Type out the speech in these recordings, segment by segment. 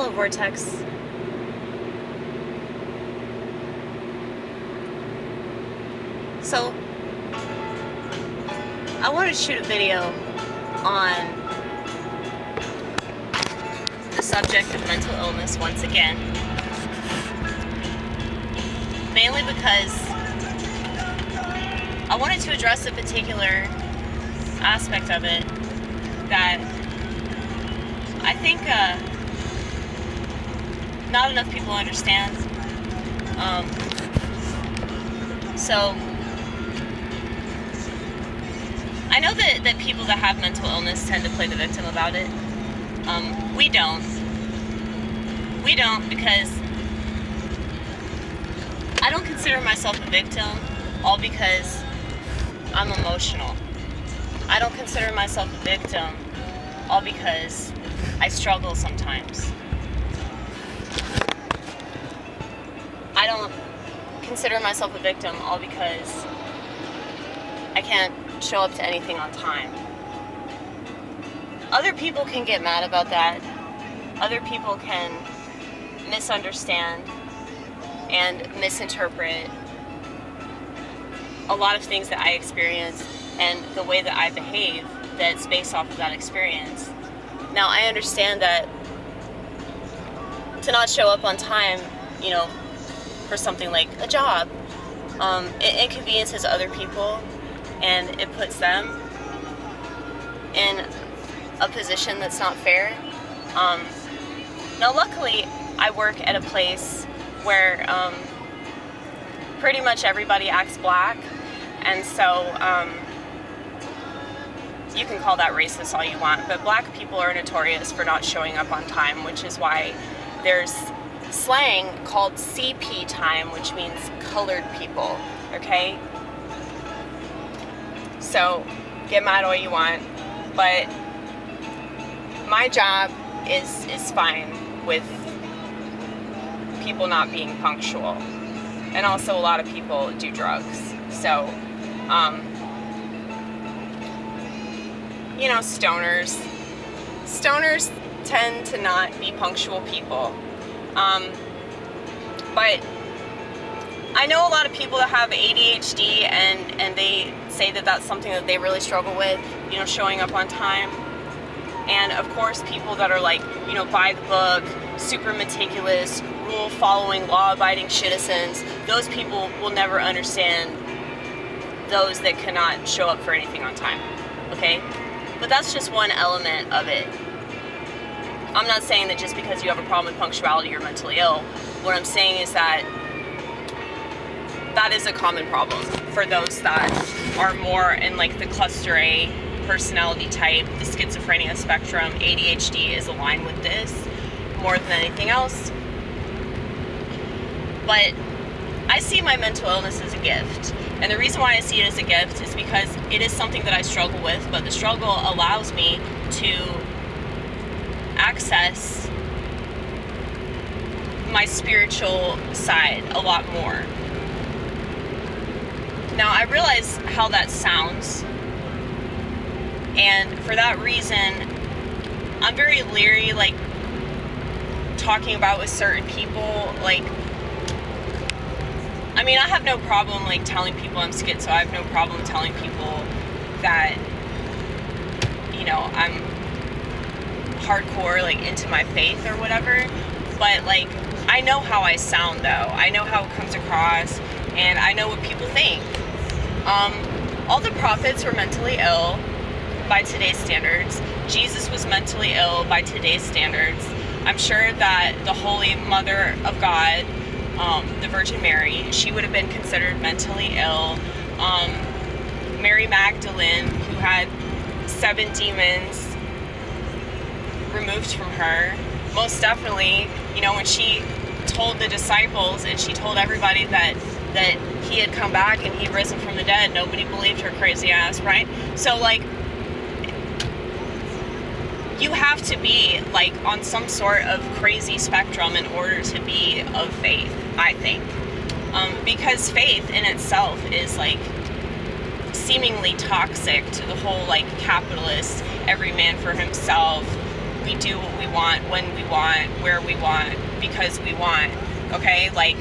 Hello, Vortex. So, I wanted to shoot a video on the subject of mental illness once again. Mainly because I wanted to address a particular aspect of it that I think not enough people understand. So I know that people that have mental illness tend to play the victim about it. We don't. We don't, because I don't consider myself a victim all because I'm emotional. I don't consider myself a victim all because I struggle sometimes. I don't consider myself a victim all because I can't show up to anything on time. Other people can get mad about that. Other people can misunderstand and misinterpret a lot of things that I experience and the way that I behave that's based off of that experience. Now, I understand that to not show up on time, for something like a job, it inconveniences other people and it puts them in a position that's not fair. Now, luckily, I work at a place where pretty much everybody acts black, and so you can call that racist all you want, but black people are notorious for not showing up on time, which is why there's slang called CP time, which means colored people, okay? So, get mad all you want, but my job is fine with people not being punctual. And also a lot of people do drugs. So, stoners. Stoners tend to not be punctual people. But I know a lot of people that have ADHD and they say that that's something that they really struggle with, showing up on time. And of course, people that are like, by the book, super meticulous, rule-following, law-abiding citizens, those people will never understand those that cannot show up for anything on time, okay? But that's just one element of it. I'm not saying that just because you have a problem with punctuality, you're mentally ill. What I'm saying is that that is a common problem for those that are more in like the cluster A personality type, the schizophrenia spectrum. ADHD is aligned with this more than anything else. But I see my mental illness as a gift. And the reason why I see it as a gift is because it is something that I struggle with, but the struggle allows me to access my spiritual side a lot more. Now, I realize how that sounds, and for that reason, I'm very leery, talking about with certain people, I have no problem, telling people I'm schizo. I have no problem telling people that, I'm hardcore, into my faith or whatever, but, I know how I sound, though. I know how it comes across, and I know what people think. All the prophets were mentally ill by today's standards. Jesus was mentally ill by today's standards. I'm sure that the Holy Mother of God, the Virgin Mary, she would have been considered mentally ill. Mary Magdalene, who had 7 demons removed from her, most definitely, when she told the disciples and she told everybody that he had come back and he'd risen from the dead, nobody believed her crazy ass, right? So, you have to be, on some sort of crazy spectrum in order to be of faith, I think. Because faith in itself is, seemingly toxic to the whole, capitalist, every man for himself, we do what we want, when we want, where we want, because we want, okay? Like,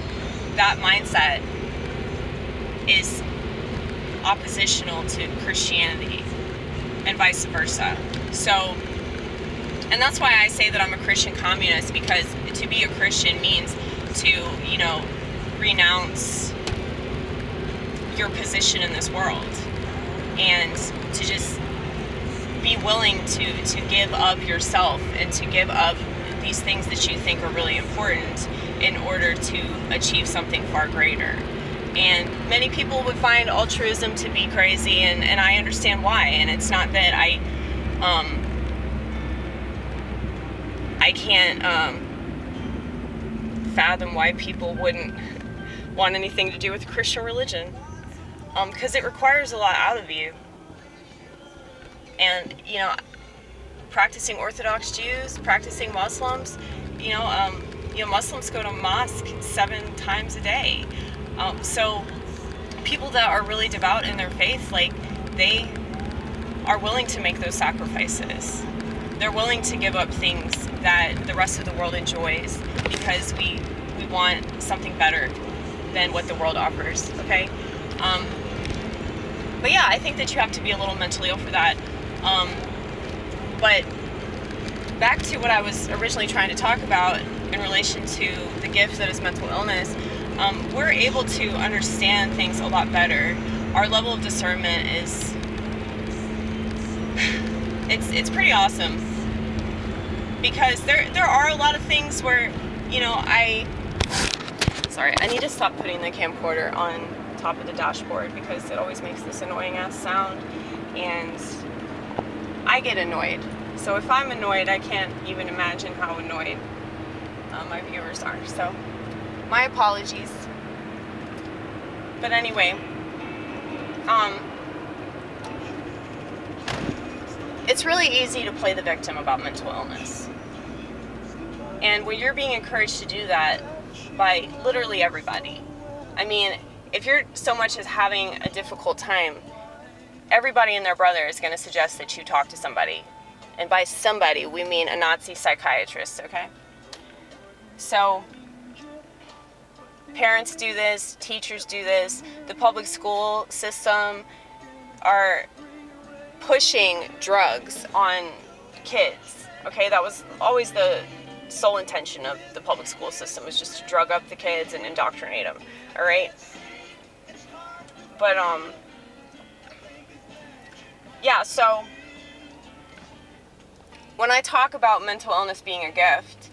that mindset is oppositional to Christianity and vice versa. So, and that's why I say that I'm a Christian communist, because to be a Christian means to, you know, renounce your position in this world and to just be willing to give up yourself and to give up these things that you think are really important in order to achieve something far greater. And many people would find altruism to be crazy, and I understand why. And it's not that I can't fathom why people wouldn't want anything to do with Christian religion, because it requires a lot out of you. And, you know, practicing Orthodox Jews, practicing Muslims, Muslims go to mosque 7 times a day. So people that are really devout in their faith, like, they are willing to make those sacrifices. They're willing to give up things that the rest of the world enjoys because we want something better than what the world offers, okay? But yeah, I think that you have to be a little mentally ill for that. But back to what I was originally trying to talk about in relation to the gift that is mental illness, we're able to understand things a lot better. Our level of discernment is, it's pretty awesome. Because there are a lot of things where, I need to stop putting the camcorder on top of the dashboard because it always makes this annoying ass sound, and I get annoyed. So if I'm annoyed, I can't even imagine how annoyed my viewers are. So my apologies. But anyway, it's really easy to play the victim about mental illness. And when you're being encouraged to do that by literally everybody, I mean, if you're so much as having a difficult time, everybody and their brother is going to suggest that you talk to somebody. And by somebody, we mean a Nazi psychiatrist, okay? So, parents do this, teachers do this, the public school system are pushing drugs on kids, okay? That was always the sole intention of the public school system, was just to drug up the kids and indoctrinate them, all right? But, yeah, so when I talk about mental illness being a gift,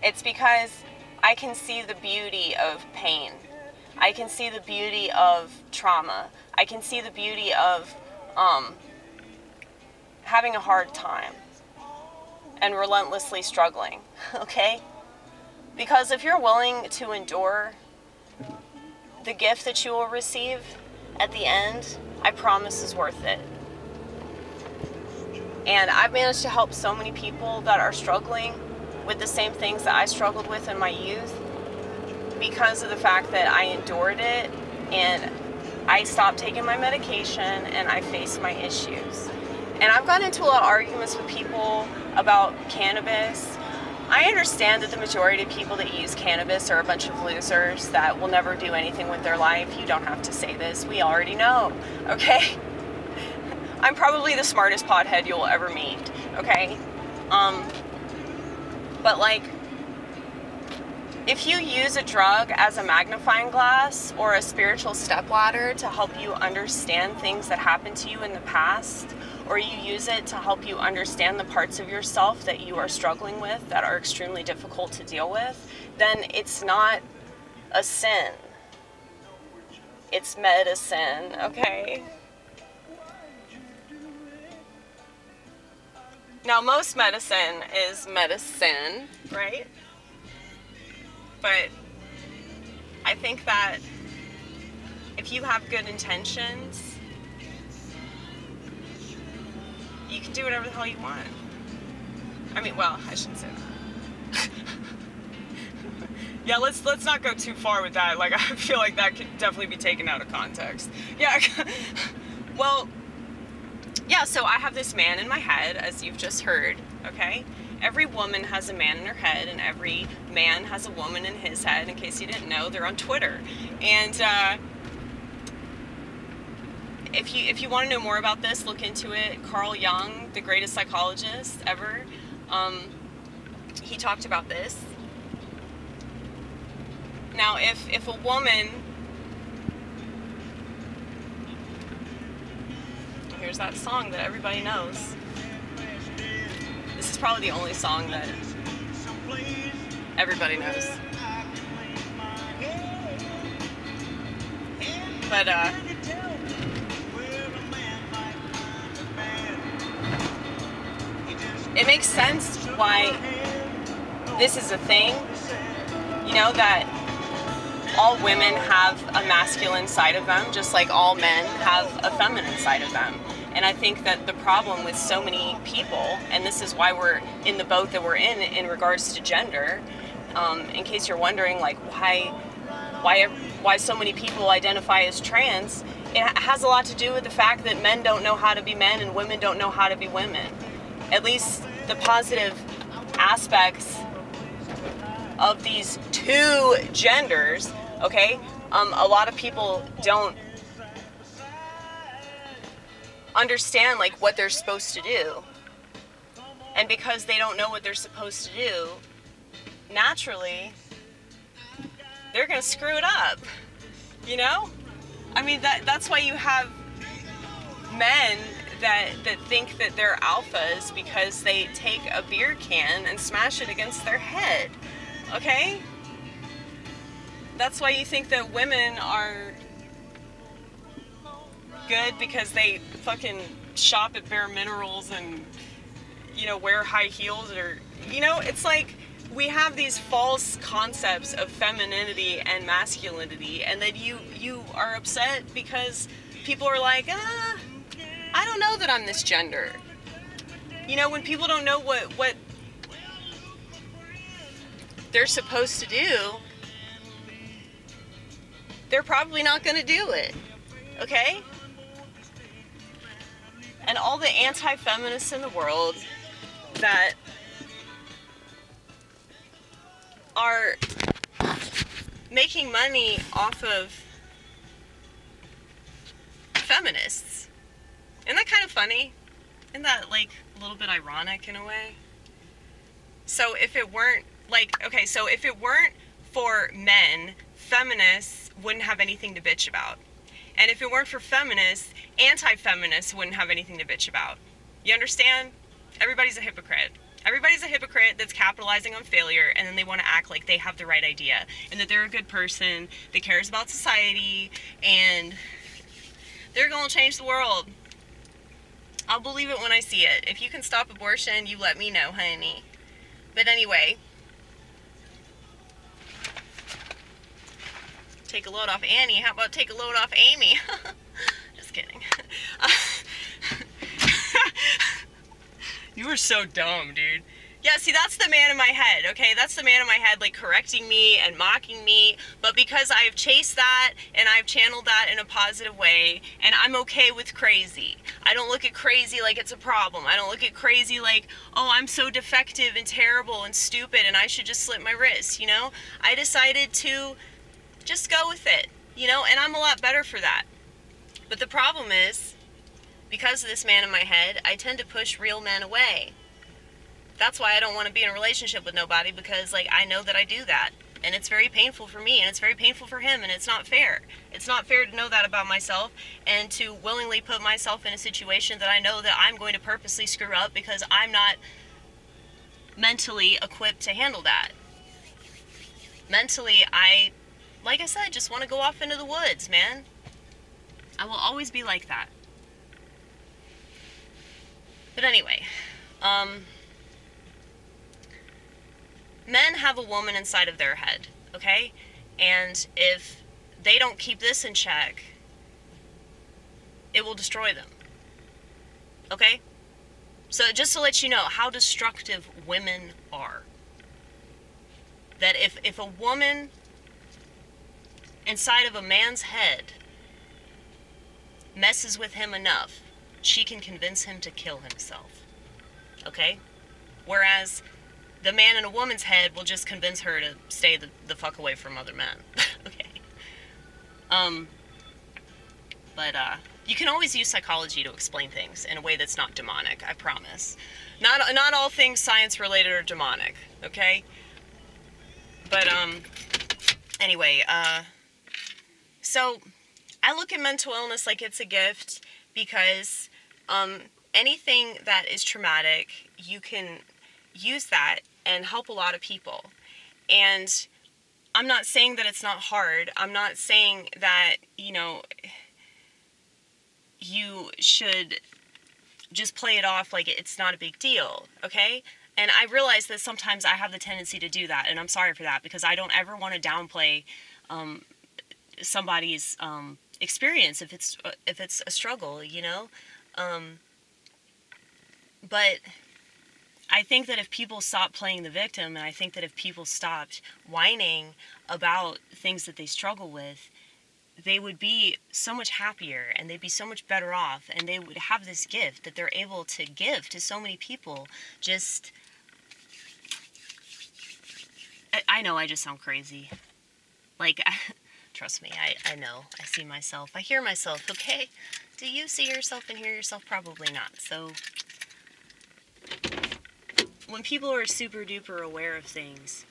it's because I can see the beauty of pain. I can see the beauty of trauma. I can see the beauty of having a hard time and relentlessly struggling, okay? Because if you're willing to endure, the gift that you will receive at the end, I promise, is worth it. And I've managed to help so many people that are struggling with the same things that I struggled with in my youth because of the fact that I endured it and I stopped taking my medication and I faced my issues. And I've gotten into a lot of arguments with people about cannabis. I understand that the majority of people that use cannabis are a bunch of losers that will never do anything with their life. You don't have to say this. We already know, okay? I'm probably the smartest pothead you'll ever meet, okay? But like, if you use a drug as a magnifying glass or a spiritual stepladder to help you understand things that happened to you in the past, or you use it to help you understand the parts of yourself that you are struggling with that are extremely difficult to deal with, then it's not a sin. It's medicine, okay? Now, most medicine is medicine, right? But I think that if you have good intentions, you can do whatever the hell you want. I mean, well, I shouldn't say that. Yeah, let's not go too far with that. Like, I feel like that could definitely be taken out of context. Yeah, well, yeah, so I have this man in my head, as you've just heard, okay? Every woman has a man in her head, and every man has a woman in his head. In case you didn't know, they're on Twitter. And if you want to know more about this, look into it. Carl Jung, the greatest psychologist ever, he talked about this. Now, if a woman, here's that song that everybody knows. This is probably the only song that everybody knows. But it makes sense why this is a thing, you know, that all women have a masculine side of them, just like all men have a feminine side of them. And I think that the problem with so many people, and this is why we're in the boat that we're in regards to gender, in case you're wondering, like, why so many people identify as trans, it has a lot to do with the fact that men don't know how to be men and women don't know how to be women. At least the positive aspects of these two genders, okay? A lot of people don't understand, like, what they're supposed to do. And because they don't know what they're supposed to do, naturally, they're gonna screw it up, you know? I mean, that's why you have men that think that they're alphas because they take a beer can and smash it against their head, okay? That's why you think that women are good because they fucking shop at Bare Minerals and, you know, wear high heels, or, you know, it's like we have these false concepts of femininity and masculinity, and then you are upset because people are like, I don't know that I'm this gender. You know, when people don't know what they're supposed to do, they're probably not going to do it, okay? And all the anti-feminists in the world that are making money off of feminists. Isn't that kind of funny? Isn't that, like, a little bit ironic in a way? So if it weren't, like, okay, so if it weren't for men, feminists wouldn't have anything to bitch about. And if it weren't for feminists, anti-feminists wouldn't have anything to bitch about. You understand? Everybody's a hypocrite. Everybody's a hypocrite that's capitalizing on failure, and then they want to act like they have the right idea and that they're a good person that cares about society and they're going to change the world. I'll believe it when I see it. If you can stop abortion, you let me know, honey. But anyway, take a load off Annie. How about take a load off Amy? Just kidding. You were so dumb, dude. Yeah, see, that's the man in my head, okay? That's the man in my head, like, correcting me and mocking me. But because I've chased that and I've channeled that in a positive way, and I'm okay with crazy. I don't look at crazy like it's a problem. I don't look at crazy like, oh, I'm so defective and terrible and stupid and I should just slit my wrist, you know? I decided to just go with it, you know? And I'm a lot better for that. But the problem is, because of this man in my head, I tend to push real men away. That's why I don't want to be in a relationship with nobody, because, like, I know that I do that. And it's very painful for me, and it's very painful for him, and it's not fair. It's not fair to know that about myself and to willingly put myself in a situation that I know that I'm going to purposely screw up because I'm not mentally equipped to handle that. Mentally, I, like I said, just want to go off into the woods, man. I will always be like that. But anyway, men have a woman inside of their head, okay? And if they don't keep this in check, it will destroy them, okay? So just to let you know how destructive women are. That if a woman inside of a man's head messes with him enough, she can convince him to kill himself, okay? Whereas the man in a woman's head will just convince her to stay the fuck away from other men. Okay. But you can always use psychology to explain things in a way that's not demonic, I promise. Not all things science related are demonic, okay? But anyway, so I look at mental illness like it's a gift because anything that is traumatic, you can use that and help a lot of people. And I'm not saying that it's not hard. I'm not saying that, you should just play it off like it's not a big deal, okay? And I realize that sometimes I have the tendency to do that, and I'm sorry for that, because I don't ever want to downplay somebody's experience if it's a struggle, but I think that if people stopped playing the victim, and I think that if people stopped whining about things that they struggle with, they would be so much happier, and they'd be so much better off, and they would have this gift that they're able to give to so many people. Just, I know I just sound crazy. Like, trust me, I know. I see myself. I hear myself, okay? Do you see yourself and hear yourself? Probably not. So when people are super duper aware of things,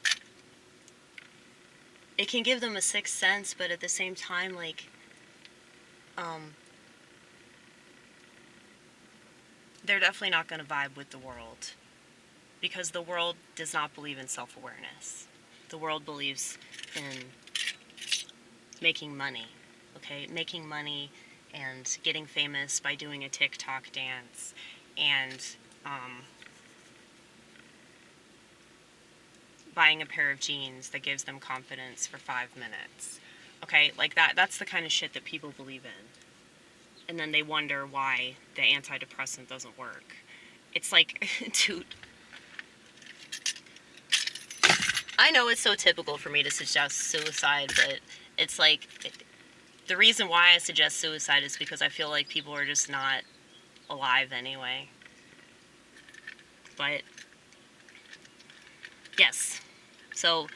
it can give them a sixth sense, but at the same time, they're definitely not going to vibe with the world, because the world does not believe in self-awareness. The world believes in making money, okay? Making money and getting famous by doing a TikTok dance, and buying a pair of jeans that gives them confidence for 5 minutes. Okay, like that's the kind of shit that people believe in. And then they wonder why the antidepressant doesn't work. It's like, dude, I know it's so typical for me to suggest suicide, but it's like, the reason why I suggest suicide is because I feel like people are just not alive anyway. But yes. So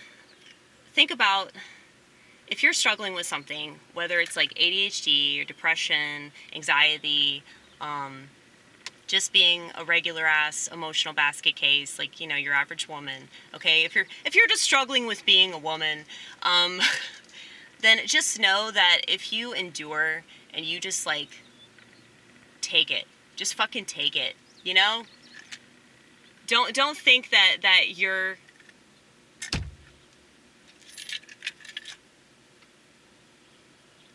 think about, if you're struggling with something, whether it's like ADHD or depression, anxiety, just being a regular ass emotional basket case, like, your average woman, okay? If you're just struggling with being a woman, then just know that if you endure and you just take it, just fucking take it, Don't think that you're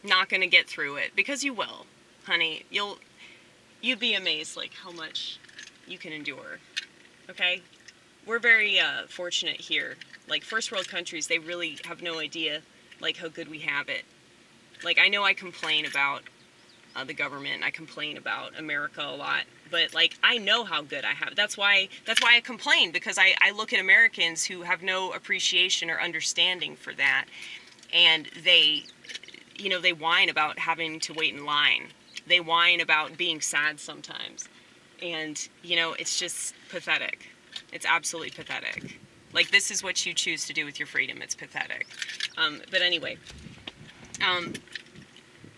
not going to get through it, because you will, honey. You'd be amazed how much you can endure. Okay? We're very fortunate here. First world countries, they really have no idea how good we have it. I know I complain about the government, I complain about America a lot, but I know how good I have it. That's why I complain, because I look at Americans who have no appreciation or understanding for that, and they whine about having to wait in line. They whine about being sad sometimes. And, it's just pathetic. It's absolutely pathetic. This is what you choose to do with your freedom. It's pathetic. But anyway.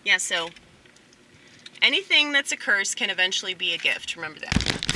Yeah, so anything that's a curse can eventually be a gift. Remember that.